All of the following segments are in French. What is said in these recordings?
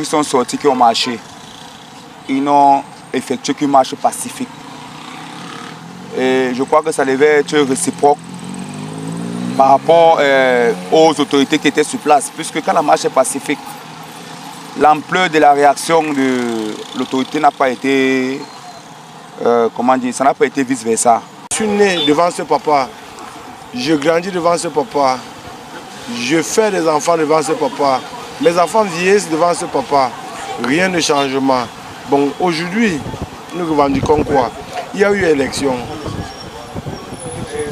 qui sont sortis, qui ont marché, ils n'ont effectué qu'une marche pacifique. Et je crois que ça devait être réciproque par rapport aux autorités qui étaient sur place, puisque quand la marche est pacifique, l'ampleur de la réaction de l'autorité n'a pas été, comment dire, ça n'a pas été vice-versa. Je suis né devant ce papa, je grandis devant ce papa, je fais des enfants devant ce papa, mes enfants vieillissent devant ce papa, rien de changement. Bon, aujourd'hui, nous revendiquons quoi? Il y a eu élection,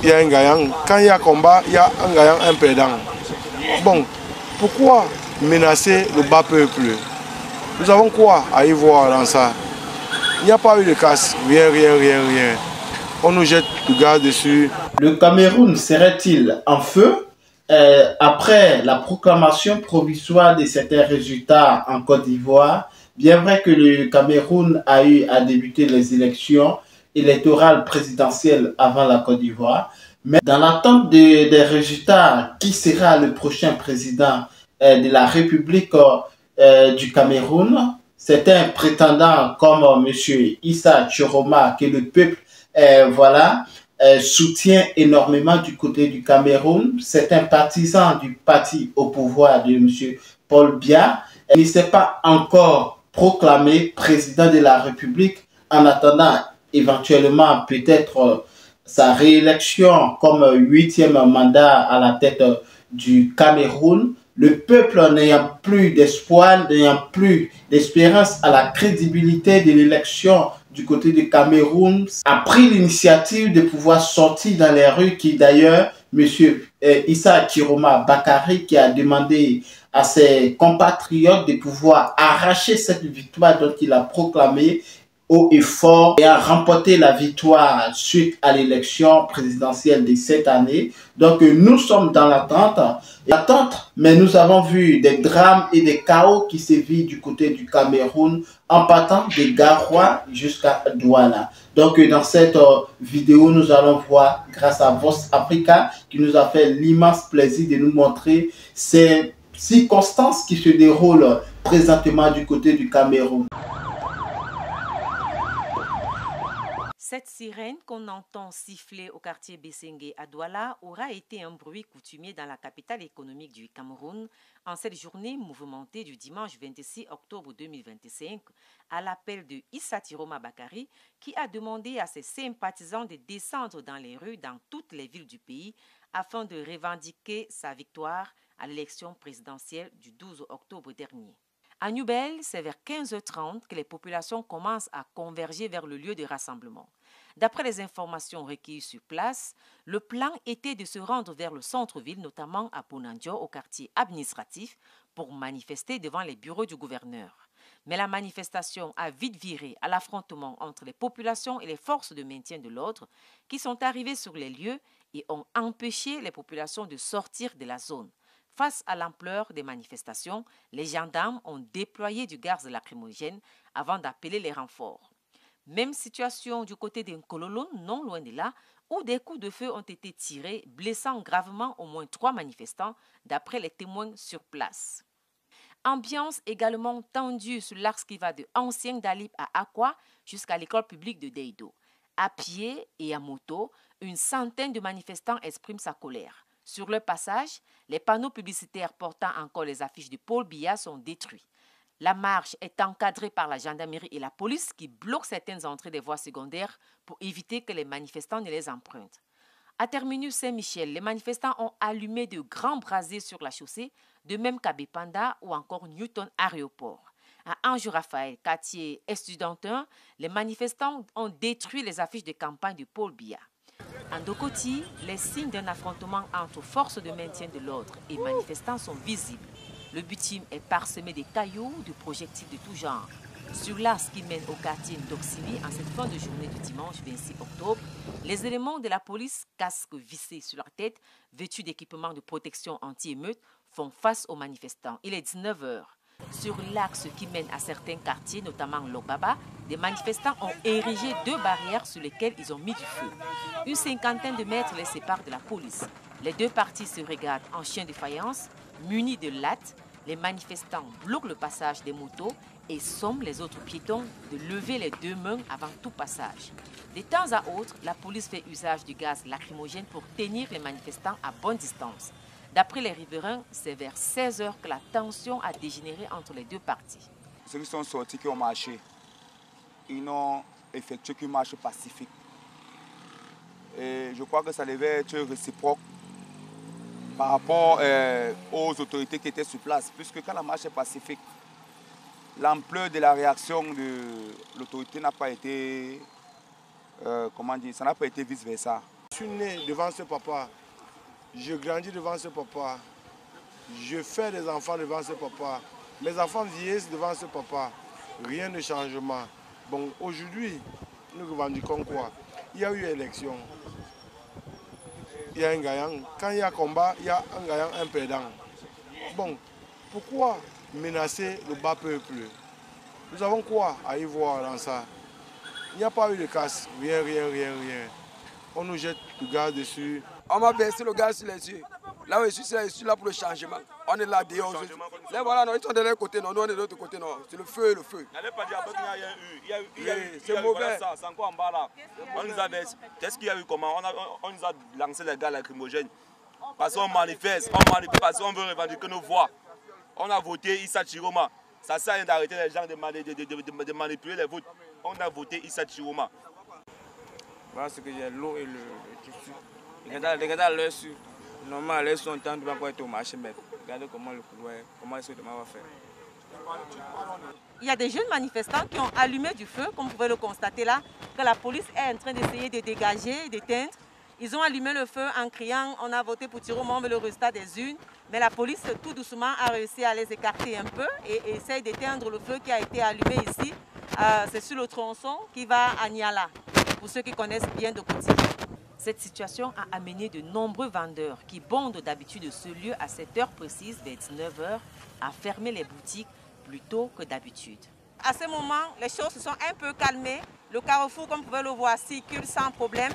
il y a un gagnant. Quand il y a combat, il y a un gagnant, un perdant. Bon, pourquoi menacer le bas peuple? Nous avons quoi à y voir dans ça? Il n'y a pas eu de casse, rien. On nous jette du gaz dessus. Le Cameroun serait-il en feu après la proclamation provisoire de certains résultats en Côte d'Ivoire? Bien vrai que le Cameroun a eu à débuter les élections électorales présidentielles avant la Côte d'Ivoire, mais dans l'attente des résultats, qui sera le prochain président de la République du Cameroun? Certains prétendants comme M. Issa Chiroma, que le peuple soutient énormément du côté du Cameroun. Certains partisans du parti au pouvoir de M. Paul Biya ne s'est pas encore proclamé président de la République, en attendant éventuellement peut-être sa réélection comme 8e mandat à la tête du Cameroun. Le peuple n'ayant plus d'espoir, n'ayant plus d'espérance à la crédibilité de l'élection du côté du Cameroun, a pris l'initiative de pouvoir sortir dans les rues, qui d'ailleurs, M. Issa Chiroma Bakary, qui a demandé à ses compatriotes de pouvoir arracher cette victoire dont il a proclamé haut et fort, et a remporté la victoire suite à l'élection présidentielle de cette année. Donc nous sommes dans l'attente, mais nous avons vu des drames et des chaos qui sévissent du côté du Cameroun, en partant de Garoua jusqu'à Douala. Donc dans cette vidéo, nous allons voir, grâce à Vox Africa, qui nous a fait l'immense plaisir de nous montrer ces circonstances qui se déroulent présentement du côté du Cameroun. Cette sirène qu'on entend siffler au quartier Bessengue à Douala aura été un bruit coutumier dans la capitale économique du Cameroun en cette journée mouvementée du dimanche 26 octobre 2025 à l'appel de Issa Chiroma Bakary, qui a demandé à ses sympathisants de descendre dans les rues dans toutes les villes du pays afin de revendiquer sa victoire à l'élection présidentielle du 12 octobre dernier. À Nubel, c'est vers 15h30 que les populations commencent à converger vers le lieu de rassemblement. D'après les informations recueillies sur place, le plan était de se rendre vers le centre-ville, notamment à Bonandio, au quartier administratif, pour manifester devant les bureaux du gouverneur. Mais la manifestation a vite viré à l'affrontement entre les populations et les forces de maintien de l'ordre qui sont arrivées sur les lieux et ont empêché les populations de sortir de la zone. Face à l'ampleur des manifestations, les gendarmes ont déployé du gaz lacrymogène avant d'appeler les renforts. Même situation du côté de Nkololo, non loin de là, où des coups de feu ont été tirés, blessant gravement au moins 3 manifestants, d'après les témoins sur place. Ambiance également tendue sur l'axe qui va de Ancien Dalip à Akwa jusqu'à l'école publique de Deido. À pied et à moto, une centaine de manifestants expriment sa colère. Sur le passage, les panneaux publicitaires portant encore les affiches de Paul Biya sont détruits. La marche est encadrée par la gendarmerie et la police qui bloquent certaines entrées des voies secondaires pour éviter que les manifestants ne les empruntent. À Terminus Saint-Michel, les manifestants ont allumé de grands brasiers sur la chaussée, de même qu'à Bepanda ou encore Newton Aéroport. À Anjou-Raphaël, quartier estudiantin, les manifestants ont détruit les affiches de campagne de Paul Biya. En Dokoti, les signes d'un affrontement entre forces de maintien de l'ordre et manifestants sont visibles. Le bitume est parsemé de cailloux, de projectiles de tout genre. Sur l'axe qui mène au quartier Ndoxili, en cette fin de journée du dimanche 26 octobre, les éléments de la police, casques vissés sur leur tête, vêtus d'équipements de protection anti-émeute, font face aux manifestants. Il est 19h. Sur l'axe qui mène à certains quartiers, notamment Lobaba, des manifestants ont érigé 2 barrières sur lesquelles ils ont mis du feu. Une cinquantaine de mètres les séparent de la police. Les 2 parties se regardent en chien de faïence, munis de lattes, Les manifestants bloquent le passage des motos et somment les autres piétons de lever les deux mains avant tout passage. De temps à autre, la police fait usage du gaz lacrymogène pour tenir les manifestants à bonne distance. D'après les riverains, c'est vers 16 h que la tension a dégénéré entre les deux parties. Ceux qui sont sortis, qui ont marché, ils n'ont effectué qu'une marche pacifique. Et je crois que ça devait être réciproque par rapport aux autorités qui étaient sur place, puisque quand la marche est pacifique, l'ampleur de la réaction de l'autorité n'a pas été, comment dire, ça n'a pas été vice-versa. Je suis né devant ce papa, je grandis devant ce papa, je fais des enfants devant ce papa, mes enfants vieillissent devant ce papa, rien de changement. Bon, aujourd'hui, nous revendiquons quoi? Il y a eu élection. Il y a un gagnant. Quand il y a combat, il y a un gagnant, un perdant. Bon, pourquoi menacer le bas peuple? Nous avons quoi à y voir dans ça? Il n'y a pas eu de casse, rien. On nous jette du gaz dessus. On m'a versé le gaz sur les yeux. Là où je suis là pour le changement. On est là dehors. Là, voilà, non, ils sont de l'autre côté, non, nous on est de l'autre côté, non. C'est le feu. N'allez pas dire qu'il y a eu. C'est mauvais. C'est encore en bas là. On nous a versé. Qu'est-ce qu'il y a eu comment? On nous a lancé les gaz lacrymogènes. Parce qu'on manifeste, parce qu'on veut revendiquer nos voix. On a voté Issa Chiroma. Ça sert à rien d'arrêter les gens de manipuler les votes. On a voté Issa Chiroma. Voilà ce que j'ai, l'eau et le tissu. Les gars à l'heure sur. Normalement, à l'heure sur, on tente de pas être au marché, mais regardez comment le couloir, comment est-ce que demain va faire. Il y a des jeunes manifestants qui ont allumé du feu, comme vous pouvez le constater là, que la police est en train d'essayer de dégager, d'éteindre. Ils ont allumé le feu en criant « on a voté pour Chiroma, on veut le résultat des urnes ». Mais la police, tout doucement, a réussi à les écarter un peu et essaye d'éteindre le feu qui a été allumé ici. C'est sur le tronçon qui va à Niala, pour ceux qui connaissent bien Dokoti. Cette situation a amené de nombreux vendeurs qui bondent d'habitude ce lieu à cette heure précise, vers 19 h, à fermer les boutiques plus tôt que d'habitude. À ce moment, les choses se sont un peu calmées. Le carrefour, comme vous pouvez le voir, circule sans problème.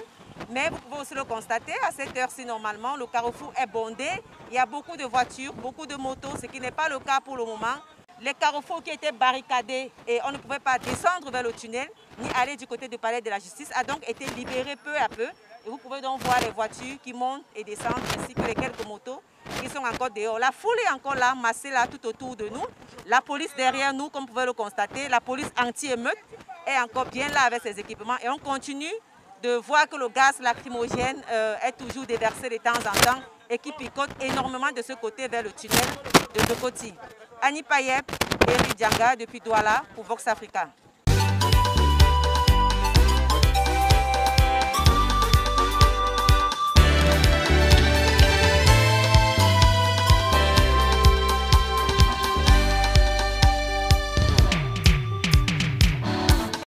Mais vous pouvez aussi le constater, à cette heure-ci, normalement, le carrefour est bondé. Il y a beaucoup de voitures, beaucoup de motos, ce qui n'est pas le cas pour le moment. Les carrefours qui étaient barricadés et on ne pouvait pas descendre vers le tunnel, ni aller du côté du palais de la justice, a donc été libéré peu à peu. Et vous pouvez donc voir les voitures qui montent et descendent, ainsi que les quelques motos qui sont encore dehors. La foule est encore là, massée là, tout autour de nous. La police derrière nous, comme vous pouvez le constater, la police anti-émeute est encore bien là avec ses équipements. Et on continue de voir que le gaz lacrymogène est toujours déversé de temps en temps et qui picote énormément de ce côté vers le tunnel de Dokoti. Annie Payep, Eric Dianga depuis Douala pour Vox Africa.